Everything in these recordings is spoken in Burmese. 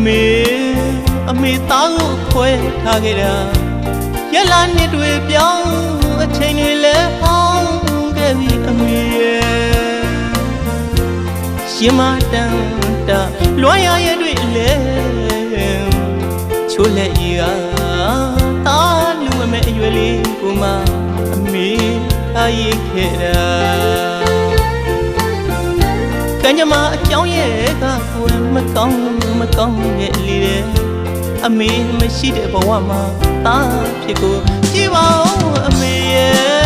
မေသားကိုခွဲထားခဲ့တာရလာနှစ်တွေပြောင်းအချိန်တွေလည်းဟောင်းခဲ့ပြီအမေရဲ့ရှင်မတန်တာလွမ်းရရဲ့တွေလည်းချိုးလက်ရည်ကတာလူမမဲ့အရွယ်လေးကိုမှအမေထားရခဲ့တာကံကြမ္မာအကြောင်းရဲ့ကကိုယ်မကောင်းရဲ့လေတဲ့အမေမရှိတဲ့ဘဝမှာတာဖြစ်ကိုကြည်ပါဦးအမေရဲ့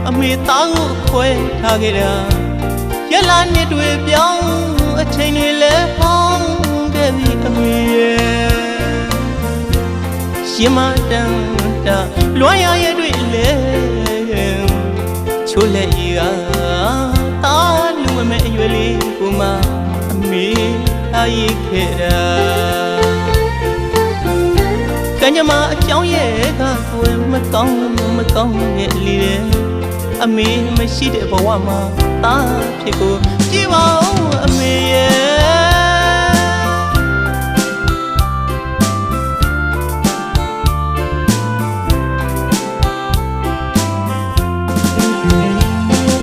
အမေသားကိုခွဲထားခဲ့တာရလာနှစ်တွေပြောင်းအချိန်တွေလည်းဟောင်းခဲ့ပြီအမေရဲ့ရှင်မတန်တာလွမ်းရရဲ့တွေလည်းချိုးလက်ရည်ကတာလူမမဲ့အရွယ်လေးကိုမှအမေထားရခဲ့တာကံကြမ္မာအကြောင်းရဲ့ကကိုယ်မကောင်းရဲ့လေတဲ့အမေမရှိတဲ့ဘဝမှာတာဖြစ်ကိုကြည်ပါဦး